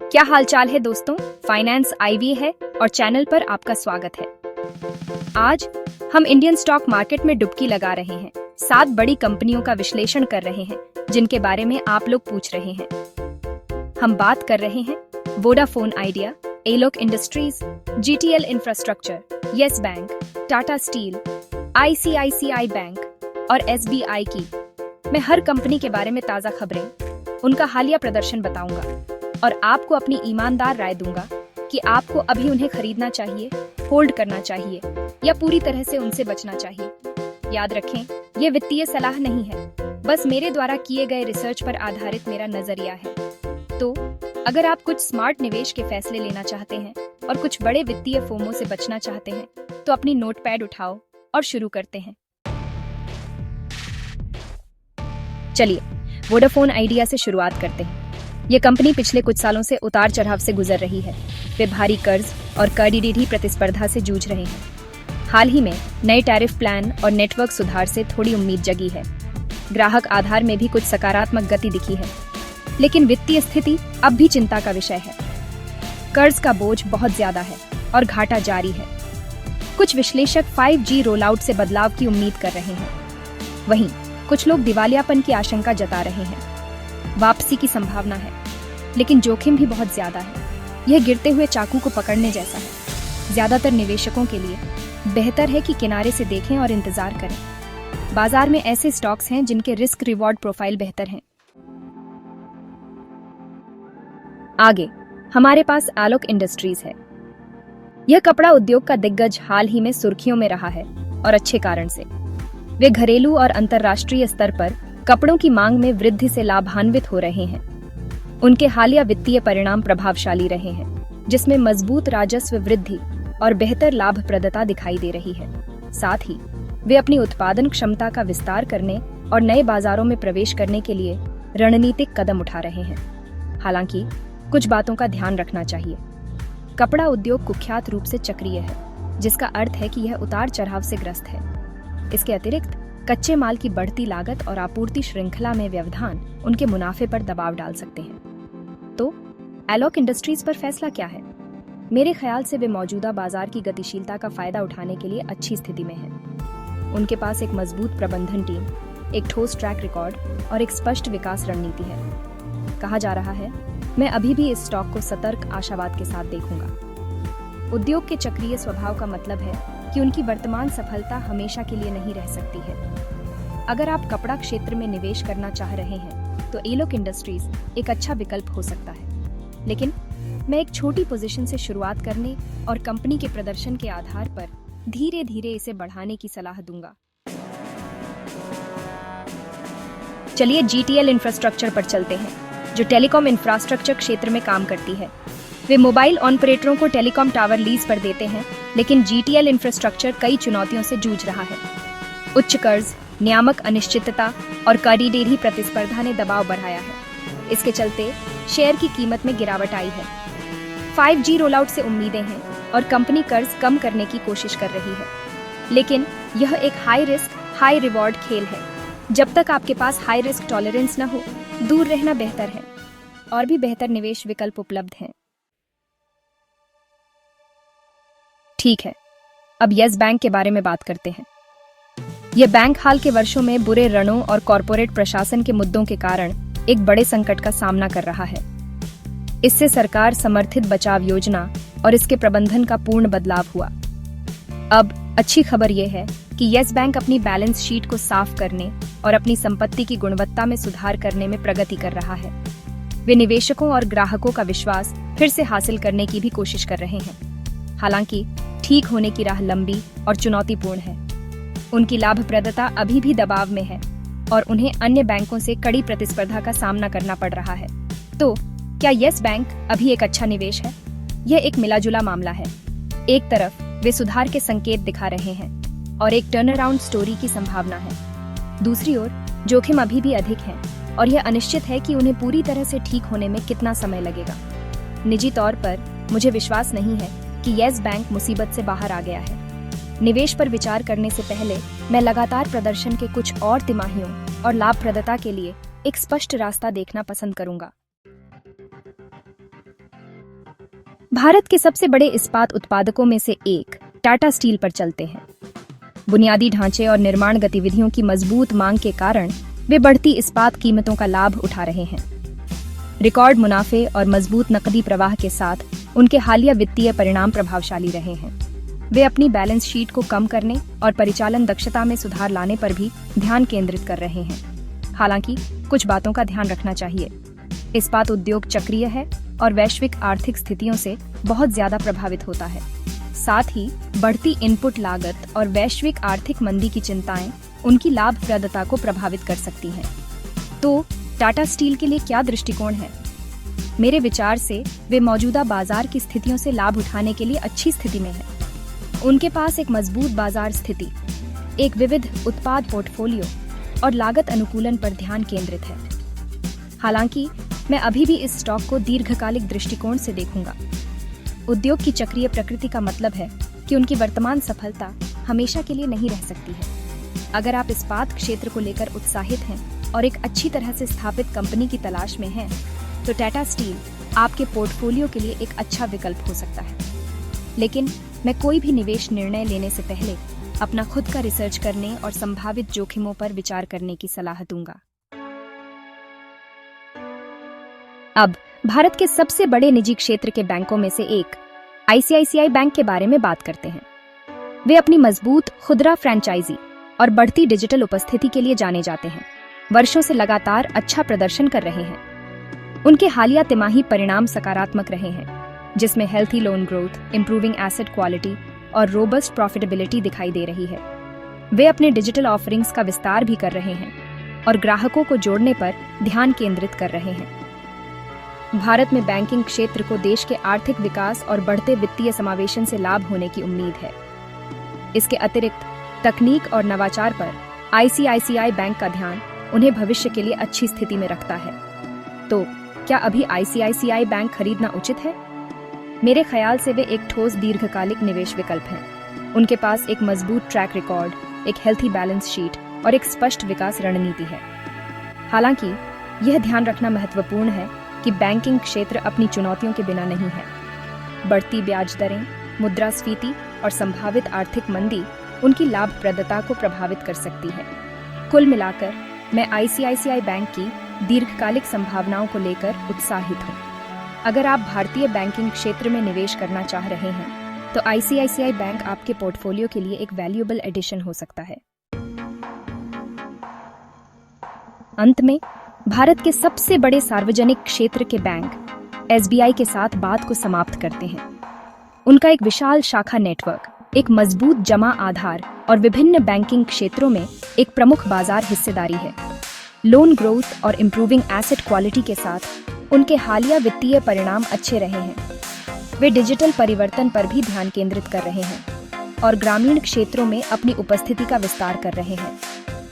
क्या हालचाल है दोस्तों, फाइनेंस आईवी है और चैनल पर आपका स्वागत है। आज हम इंडियन स्टॉक मार्केट में डुबकी लगा रहे हैं। 7 बड़ी कंपनियों का विश्लेषण कर रहे हैं जिनके बारे में आप लोग पूछ रहे हैं। हम बात कर रहे हैं Vodafone idea, alloc industries, GTL infrastructure, yes bank, Tata steel, ICICI bank और एसबीआई की। मैं हर कंपनी के बारे में ताज़ा खबरें, उनका हालिया प्रदर्शन बताऊंगा और आपको अपनी ईमानदार राय दूंगा कि आपको अभी उन्हें खरीदना चाहिए, होल्ड करना चाहिए या पूरी तरह से उनसे बचना चाहिए। याद रखें, ये वित्तीय सलाह नहीं है, बस मेरे द्वारा किए गए रिसर्च पर आधारित मेरा नजरिया है। तो अगर आप कुछ स्मार्ट निवेश के फैसले लेना चाहते हैं और कुछ बड़े वित्तीय फोमों से बचना चाहते हैं तो अपनी नोटपैड उठाओ और शुरू करते हैं। चलिए वोडाफोन आइडिया से शुरुआत करते हैं। ये कंपनी पिछले कुछ सालों से उतार चढ़ाव से गुजर रही है। वे भारी कर्ज और कड़ी प्रतिस्पर्धा से जूझ रहे हैं। हाल ही में नए टैरिफ प्लान और नेटवर्क सुधार से थोड़ी उम्मीद जगी है। ग्राहक आधार में भी कुछ सकारात्मक गति दिखी है, लेकिन वित्तीय स्थिति अब भी चिंता का विषय है। कर्ज का बोझ बहुत ज्यादा है और घाटा जारी है। कुछ विश्लेषक 5G रोल आउट से बदलाव की उम्मीद कर रहे हैं। वहीं कुछ लोग दिवालियापन की आशंका जता रहे हैं। वापसी की संभावना है, लेकिन जोखिम भी बहुत ज्यादा है। यह गिरते हुए चाकू को पकड़ने जैसा है। ज्यादातर निवेशकों के लिए बेहतर है कि किनारे से देखें और इंतजार करें। बाजार में ऐसे स्टॉक्स हैं जिनके रिस्क रिवॉर्ड प्रोफाइल बेहतर है। आगे हमारे पास एलोक इंडस्ट्रीज है। यह कपड़ा उद्योग का दिग्गज हाल ही में सुर्खियों में रहा है और अच्छे कारण से। वे घरेलू और अंतर्राष्ट्रीय स्तर पर कपड़ों की मांग में वृद्धि से लाभान्वित हो रहे हैं। उनके हालिया वित्तीय परिणाम प्रभावशाली रहे हैं, जिसमें मजबूत राजस्व वृद्धि और बेहतर लाभप्रदता दिखाई दे रही है। साथ ही वे अपनी उत्पादन क्षमता का विस्तार करने और नए बाजारों में प्रवेश करने के लिए रणनीतिक कदम उठा रहे हैं। हालांकि कुछ बातों का ध्यान रखना चाहिए। कपड़ा उद्योग कुख्यात रूप से चक्रीय है, जिसका अर्थ है कि यह उतार चढ़ाव से ग्रस्त है। इसके अतिरिक्त कच्चे माल की बढ़ती लागत और आपूर्ति श्रृंखला में व्यवधान उनके मुनाफे पर दबाव डाल सकते हैं। तो एलोक इंडस्ट्रीज पर फैसला क्या है? मेरे ख्याल से वे मौजूदा बाजार की गतिशीलता का फायदा उठाने के लिए अच्छी स्थिति में हैं। उनके पास एक मजबूत प्रबंधन टीम, एक ठोस ट्रैक रिकॉर्ड और एक स्पष्ट विकास रणनीति है। कहा जा रहा है, मैं अभी भी इस स्टॉक को सतर्क आशावाद के साथ देखूंगा। उद्योग के चक्रीय स्वभाव का मतलब है कि उनकी वर्तमान सफलता हमेशा के लिए नहीं रह सकती है। अगर आप कपड़ा क्षेत्र में निवेश करना चाह रहे हैं तो एलोक इंडस्ट्रीज एक अच्छा विकल्प हो सकता है, लेकिन मैं एक छोटी पोजीशन से शुरुआत करने और कंपनी के प्रदर्शन के आधार पर धीरे धीरे इसे बढ़ाने की सलाह दूंगा। चलिए जीटीएल इंफ्रास्ट्रक्चर पर चलते हैं, जो टेलीकॉम इंफ्रास्ट्रक्चर क्षेत्र में काम करती है। वे मोबाइल ऑपरेटरों को टेलीकॉम टावर लीज पर देते हैं, लेकिन जीटीएल इंफ्रास्ट्रक्चर कई चुनौतियों से जूझ रहा है। उच्च कर्ज, नियामक अनिश्चितता और कड़ी प्रतिस्पर्धा ने दबाव बढ़ाया है। इसके चलते शेयर की कीमत में गिरावट आई है। 5G रोलआउट से उम्मीदें हैं और कंपनी कर्ज कम करने की कोशिश कर रही है, लेकिन यह एक हाई रिस्क हाई रिवॉर्ड खेल है। जब तक आपके पास हाई रिस्क टॉलरेंस न हो, दूर रहना बेहतर है। और भी बेहतर निवेश विकल्प उपलब्ध हैं। ठीक है, अब यस बैंक के बारे में बात करते हैं। यह बैंक हाल के वर्षों में बुरे ऋणों और कॉरपोरेट प्रशासन के मुद्दों के कारण एक बड़े संकट का सामना कर रहा है। इससे सरकार समर्थित बचाव योजना और इसके प्रबंधन का पूर्ण बदलाव हुआ। अब अच्छी खबर यह है कि यस बैंक अपनी बैलेंस शीट को साफ करने और अपनी संपत्ति की गुणवत्ता में सुधार करने में प्रगति कर रहा है। वे निवेशकों और ग्राहकों का विश्वास फिर से हासिल करने की भी कोशिश कर रहे हैं। हालांकि ठीक होने की राह लंबी और चुनौतीपूर्ण है। उनकी लाभप्रदता अभी भी दबाव में है और उन्हें अन्य बैंकों से कड़ी प्रतिस्पर्धा का सामना करना पड़ रहा है। तो क्या यस बैंक अभी एक अच्छा निवेश है? यह एक मिलाजुला मामला है। एक तरफ वे सुधार के संकेत दिखा रहे हैं और एक टर्न अराउंड स्टोरी की संभावना है। दूसरी ओर जोखिम अभी भी अधिक है और यह अनिश्चित है कि उन्हें पूरी तरह से ठीक होने में कितना समय लगेगा। निजी तौर पर मुझे विश्वास नहीं है कि यस बैंक मुसीबत से बाहर आ गया है। निवेश पर विचार करने से पहले मैं लगातार प्रदर्शन के कुछ और तिमाहियों और लाभप्रदता के लिए एक स्पष्ट रास्ता देखना पसंद करूंगा। भारत के सबसे बड़े इस्पात उत्पादकों में से एक टाटा स्टील पर चलते हैं। बुनियादी ढांचे और निर्माण गतिविधियों की मजबूत मांग के कारण वे बढ़ती इस्पात कीमतों का लाभ उठा रहे हैं। रिकॉर्ड मुनाफे और मजबूत नकदी प्रवाह के साथ उनके हालिया वित्तीय परिणाम प्रभावशाली रहे हैं। वे अपनी बैलेंस शीट को कम करने और परिचालन दक्षता में सुधार लाने पर भी ध्यान केंद्रित कर रहे हैं। हालांकि कुछ बातों का ध्यान रखना चाहिए। इस्पात उद्योग चक्रीय है और वैश्विक आर्थिक स्थितियों से बहुत ज्यादा प्रभावित होता है। साथ ही बढ़ती इनपुट लागत और वैश्विक आर्थिक मंदी की चिंताएं उनकी लाभप्रदता को प्रभावित कर सकती हैं। तो टाटा स्टील के लिए क्या दृष्टिकोण है? मेरे विचार से वे मौजूदा बाजार की स्थितियों से लाभ उठाने के लिए अच्छी स्थिति में हैं। उनके पास एक मजबूत बाजार स्थिति, एक विविध उत्पाद पोर्टफोलियो और लागत अनुकूलन पर ध्यान केंद्रित है। हालांकि मैं अभी भी इस स्टॉक को दीर्घकालिक दृष्टिकोण से देखूंगा। उद्योग की चक्रीय प्रकृति का मतलब है कि उनकी वर्तमान सफलता हमेशा के लिए नहीं रह सकती है। अगर आप इस्पात क्षेत्र को लेकर उत्साहित हैं और एक अच्छी तरह से स्थापित कंपनी की तलाश में हैं, तो टाटा स्टील आपके पोर्टफोलियो के लिए एक अच्छा विकल्प हो सकता है। लेकिन मैं कोई भी निवेश निर्णय लेने से पहले अपना खुद का रिसर्च करने और संभावित जोखिमों पर विचार करने की सलाह दूंगा। अब भारत के सबसे बड़े निजी क्षेत्र के बैंकों में से एक आईसीआईसीआई बैंक के बारे में बात करते हैं। वे अपनी मजबूत खुदरा फ्रेंचाइजी और बढ़ती डिजिटल उपस्थिति के लिए जाने जाते हैं। वर्षों से लगातार अच्छा प्रदर्शन कर रहे हैं। उनके हालिया तिमाही परिणाम सकारात्मक रहे हैं, जिसमें healthy loan growth, improving asset quality और रोबस्ट प्रॉफिटेबिलिटी दिखाई दे रही है। वे अपने डिजिटल ऑफरिंग्स का विस्तार भी कर रहे हैं और ग्राहकों को जोड़ने पर ध्यान केंद्रित कर रहे हैं। भारत में बैंकिंग क्षेत्र को देश के आर्थिक विकास और बढ़ते वित्तीय समावेशन से लाभ होने की उम्मीद है। इसके अतिरिक्त तकनीक और नवाचार पर आईसीआईसीआई बैंक का ध्यान उन्हें भविष्य के लिए अच्छी स्थिति में रखता है। तो क्या अभी आईसीआईसीआई बैंक खरीदना उचित है? मेरे ख्याल से वे एक ठोस दीर्घकालिक निवेश विकल्प हैं। उनके पास एक मजबूत ट्रैक रिकॉर्ड, एक हेल्थी बैलेंस शीट और एक स्पष्ट विकास रणनीति है। हालांकि यह ध्यान रखना महत्वपूर्ण है कि बैंकिंग क्षेत्र अपनी चुनौतियों के बिना नहीं है। बढ़ती ब्याज दरें, मुद्रास्फीति और संभावित आर्थिक मंदी उनकी लाभप्रदता को प्रभावित कर सकती है। कुल मिलाकर मैं आईसीआईसीआई बैंक की दीर्घकालिक संभावनाओं को लेकर उत्साहित हूँ। अगर आप भारतीय बैंकिंग क्षेत्र में निवेश करना चाह रहे हैं, तो आईसीआईसीआई बैंक आपके पोर्टफोलियो के लिए एक वैल्यूएबल एडिशन हो सकता है। अंत में भारत के सबसे बड़े सार्वजनिक क्षेत्र के बैंक एसबीआई के साथ बात को समाप्त करते हैं। उनका एक विशाल शाखा नेटवर्क, एक मजबूत जमा आधार और विभिन्न बैंकिंग क्षेत्रों में एक प्रमुख बाजार हिस्सेदारी है। लोन ग्रोथ और इंप्रूविंग एसेट क्वालिटी के साथ उनके हालिया वित्तीय परिणाम अच्छे रहे हैं। वे डिजिटल परिवर्तन पर भी ध्यान केंद्रित कर रहे हैं और ग्रामीण क्षेत्रों में अपनी उपस्थिति का विस्तार कर रहे हैं।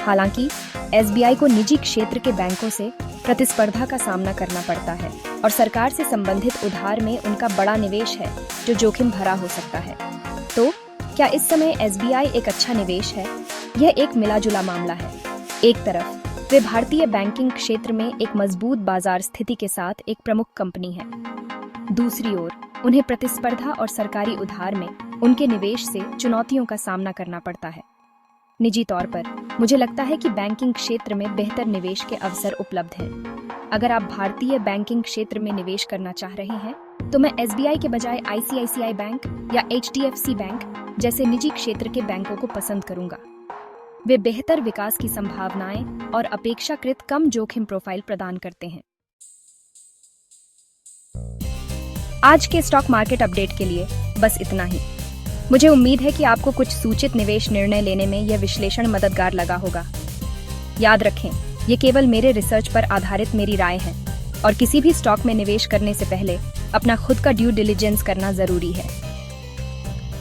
हालांकि एसबीआई को निजी क्षेत्र के बैंकों से प्रतिस्पर्धा का सामना करना पड़ता है और सरकार से संबंधित उधार में उनका बड़ा निवेश है, जो जोखिम भरा हो सकता है। तो क्या इस समय एसबीआई एक अच्छा निवेश है? यह एक मिला-जुला मामला है। एक तरफ वे भारतीय बैंकिंग क्षेत्र में एक मजबूत बाजार स्थिति के साथ एक प्रमुख कंपनी है। दूसरी ओर उन्हें प्रतिस्पर्धा और सरकारी उधार में उनके निवेश से चुनौतियों का सामना करना पड़ता है। निजी तौर पर मुझे लगता है कि बैंकिंग क्षेत्र में बेहतर निवेश के अवसर उपलब्ध हैं। अगर आप भारतीय बैंकिंग क्षेत्र में निवेश करना चाह रहे हैं, तो मैं एसबीआई के बजाय आईसीआईसीआई बैंक या एचडीएफसी बैंक जैसे निजी क्षेत्र के बैंकों को पसंद करूंगा। वे बेहतर विकास की संभावनाएं और अपेक्षाकृत कम जोखिम प्रोफाइल प्रदान करते हैं। आज के स्टॉक मार्केट अपडेट के लिए बस इतना ही। मुझे उम्मीद है कि आपको कुछ सूचित निवेश निर्णय लेने में यह विश्लेषण मददगार लगा होगा। याद रखें, ये केवल मेरे रिसर्च पर आधारित मेरी राय है और किसी भी स्टॉक में निवेश करने से पहले अपना खुद का ड्यू डिलिजेंस करना जरूरी है।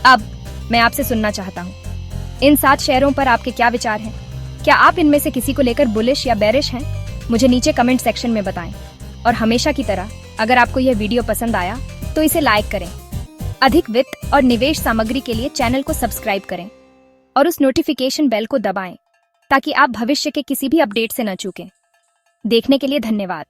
अब मैं आपसे सुनना चाहता हूँ, इन 7 शेयरों पर आपके क्या विचार हैं? क्या आप इनमें से किसी को लेकर बुलिश या बेरिश हैं? मुझे नीचे कमेंट सेक्शन में बताएं। और हमेशा की तरह, अगर आपको यह वीडियो पसंद आया तो इसे लाइक करें। अधिक वित्त और निवेश सामग्री के लिए चैनल को सब्सक्राइब करें और उस नोटिफिकेशन बेल को दबाएं ताकि आप भविष्य के किसी भी अपडेट से न चूकें। देखने के लिए धन्यवाद।